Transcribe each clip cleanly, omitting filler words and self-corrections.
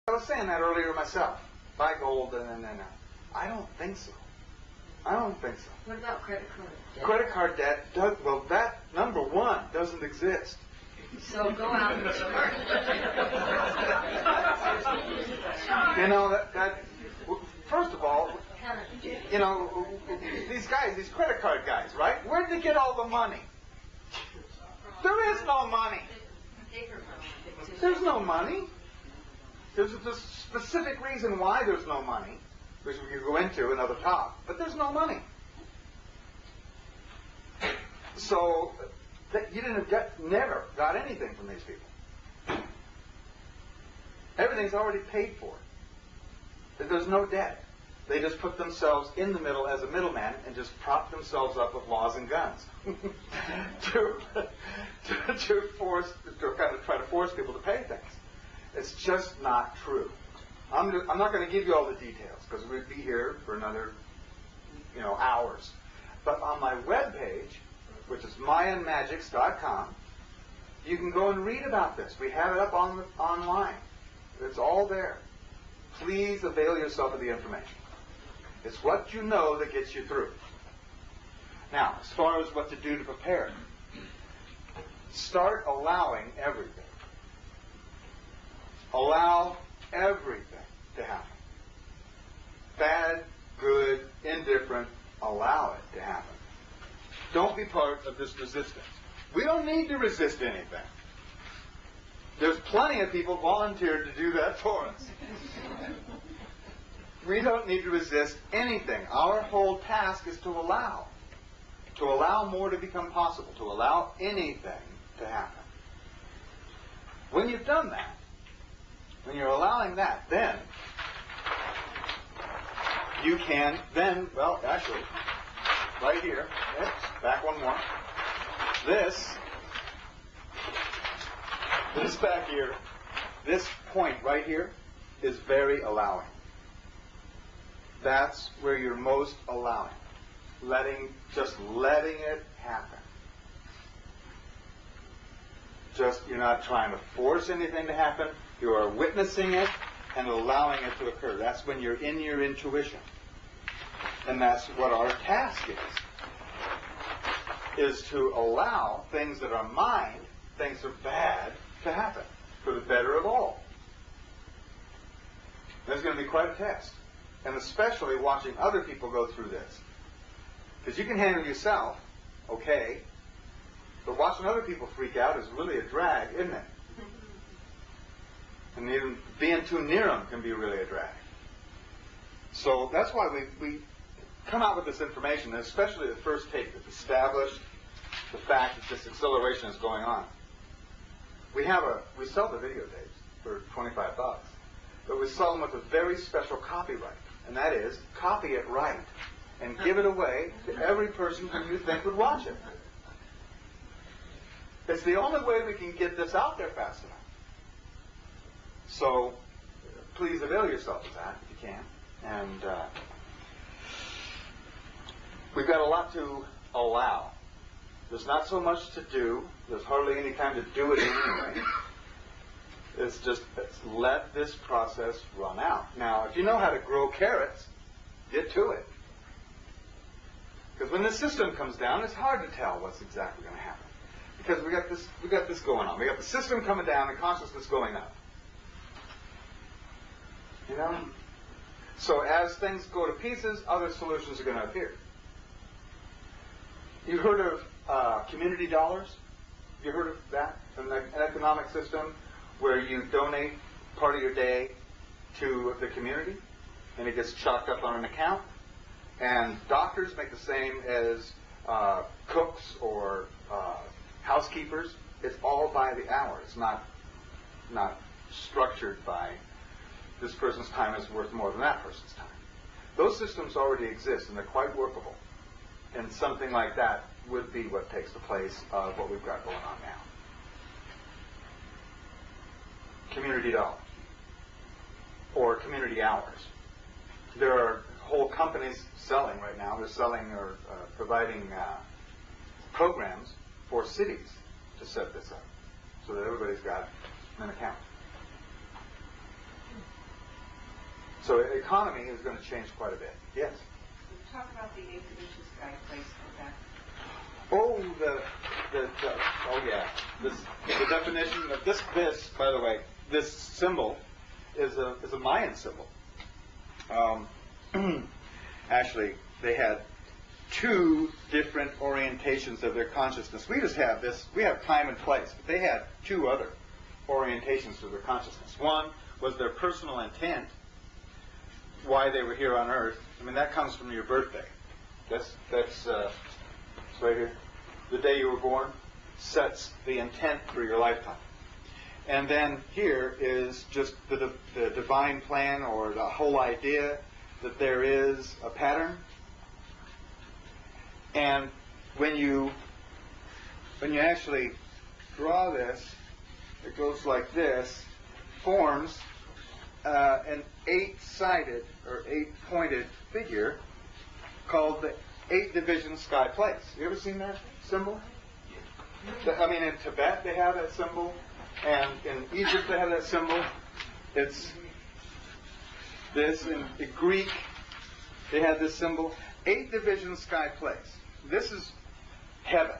I was saying that earlier myself. Buy gold and I don't think so. I don't think so. What about credit card debt? Credit card debt does, well, that number one doesn't exist. So go out and start. You know, that first of all, you know, these guys, these credit card guys, right? Where'd they get all the money? There is no money. There's no money. There's a specific reason why there's no money, which we could go into another talk, but there's no money. So you never got anything from these people. Everything's already paid for. There's no debt. They just put themselves in the middle as a middleman and just prop themselves up with laws and guns to kind of try to force people to pay things. It's just not true. I'm not going to give you all the details because we'd be here for another, hours. But on my webpage, which is MayanMagics.com, you can go and read about this. We have it up online. It's all there. Please avail yourself of the information. It's what you know that gets you through. Now, as far as what to do to prepare, start allowing everything. Allow everything to happen. Bad, good, indifferent, allow it to happen. Don't be part of this resistance. We don't need to resist anything. There's plenty of people volunteered to do that for us. We don't need to resist anything. Our whole task is to allow more to become possible, to allow anything to happen. When you've done that, when you're allowing that, then you can, well, actually, right here, back one more, this back here, this point right here is very allowing. That's where you're most allowing. Just letting it happen. You're not trying to force anything to happen. You are witnessing it and allowing it to occur. That's when you're in your intuition. And that's what our task is to allow things that are mind, things that are bad, to happen for the better of all. There's going to be quite a test. And especially watching other people go through this. Because you can handle yourself, okay, but watching other people freak out is really a drag, isn't it? And even being too near them can be really a drag. So that's why we come out with this information, and especially the first tape that established the fact that this acceleration is going on. We sell the videotapes for $25, but we sell them with a very special copyright, and that is, copy it right and give it away to every person who you think would watch it. It's the only way we can get this out there fast enough. So please avail yourself of that if you can. And we've got a lot to allow. There's not so much to do. There's hardly any time to do it anyway. It's let this process run out. Now, if you know how to grow carrots, get to it. Because when the system comes down, it's hard to tell what's exactly going to happen. Because we got this going on. We got the system coming down and consciousness going up. You know? So as things go to pieces, other solutions are going to appear. You heard of community dollars? You heard of that? An economic system where you donate part of your day to the community, and it gets chalked up on an account. And doctors make the same as cooks or housekeepers. It's all by the hour. It's not structured by this person's time is worth more than that person's time. Those systems already exist, and they're quite workable. And something like that would be what takes the place of what we've got going on now. Community dollars. Or community hours. There are whole companies selling right now. They're selling or providing programs for cities to set this up so that everybody's got an account. So economy is going to change quite a bit. Yes? Talk about the 8 divisions sky place for that. Oh, the definition of this, by the way, this symbol is a Mayan symbol. Actually, they had 2 different orientations of their consciousness. We just have this, we have time and place, but they had 2 other orientations to their consciousness. One was their personal intent, why they were here on Earth. I mean, that comes from your birthday. That's right here. The day you were born sets the intent for your lifetime. And then here is just the divine plan, or the whole idea that there is a pattern. And when you actually draw this, it goes like this, forms an 8-sided or 8-pointed figure called the 8-division sky place. You ever seen that symbol? I mean, in Tibet they have that symbol, and in Egypt they have that symbol. It's this. In Greek they have this symbol. 8-division sky place. This is heaven.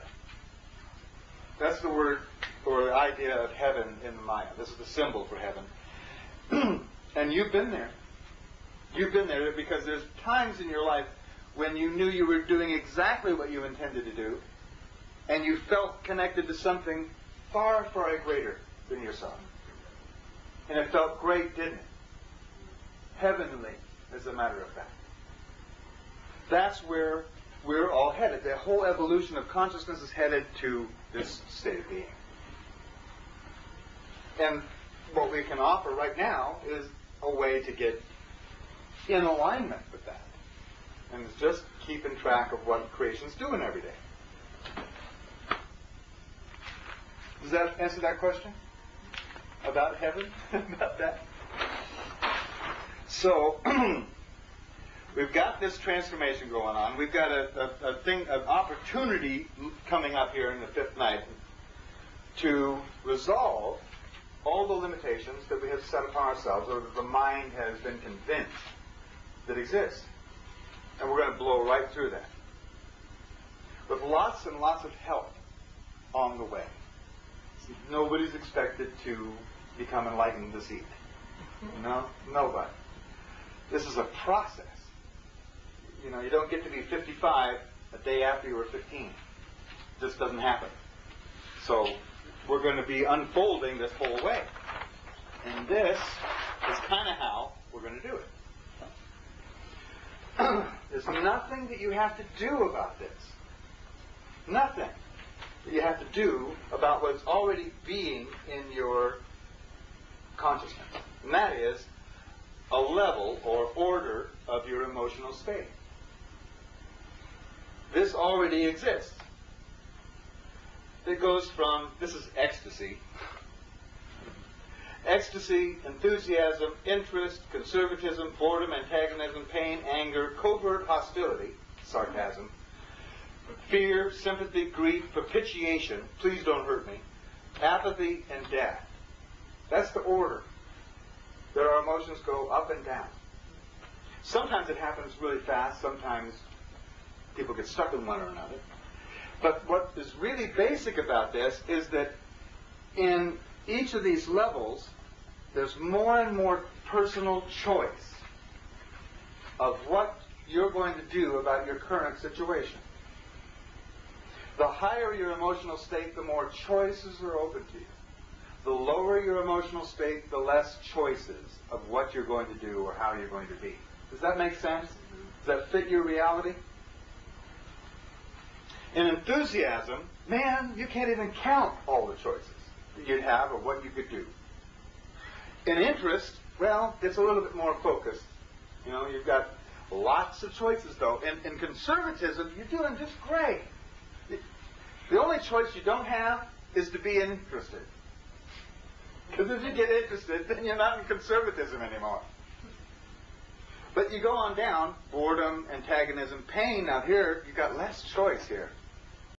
That's the word or the idea of heaven in the Maya. This is the symbol for heaven. And you've been there. You've been there because there's times in your life when you knew you were doing exactly what you intended to do, and you felt connected to something far, far greater than yourself. And it felt great, didn't it? Heavenly, as a matter of fact. That's where we're all headed. The whole evolution of consciousness is headed to this state of being. And what we can offer right now is a way to get in alignment with that. And it's just keeping track of what creation's doing every day. Does that answer that question? About heaven? About that? So, we've got this transformation going on. We've got an opportunity coming up here in the 5th night to resolve all the limitations that we have set upon ourselves, or that the mind has been convinced that exist. And we're going to blow right through that. With lots and lots of help on the way. Nobody's expected to become enlightened this evening. No? Nobody. This is a process. You know, you don't get to be 55 a day after you were 15. It just doesn't happen. So we're going to be unfolding this whole way. And this is kind of how we're going to do it. There's nothing that you have to do about this. Nothing that you have to do about what's already being in your consciousness. And that is a level or order of your emotional state. This already exists. It goes from, this is ecstasy. Ecstasy, enthusiasm, interest, conservatism, boredom, antagonism, pain, anger, covert hostility, sarcasm, fear, sympathy, grief, propitiation, please don't hurt me, apathy, and death. That's the order that our emotions go up and down. Sometimes it happens really fast, sometimes people get stuck in one or another. But what is really basic about this is that in each of these levels, there's more and more personal choice of what you're going to do about your current situation. The higher your emotional state, the more choices are open to you. The lower your emotional state, the less choices of what you're going to do or how you're going to be. Does that make sense? Does that fit your reality? In enthusiasm, man, you can't even count all the choices that you'd have or what you could do. In interest, well, it's a little bit more focused. You know, you've got lots of choices, though. In conservatism, you're doing just great. The only choice you don't have is to be interested. Because if you get interested, then you're not in conservatism anymore. But you go on down, boredom, antagonism, pain. Now here, you've got less choice here.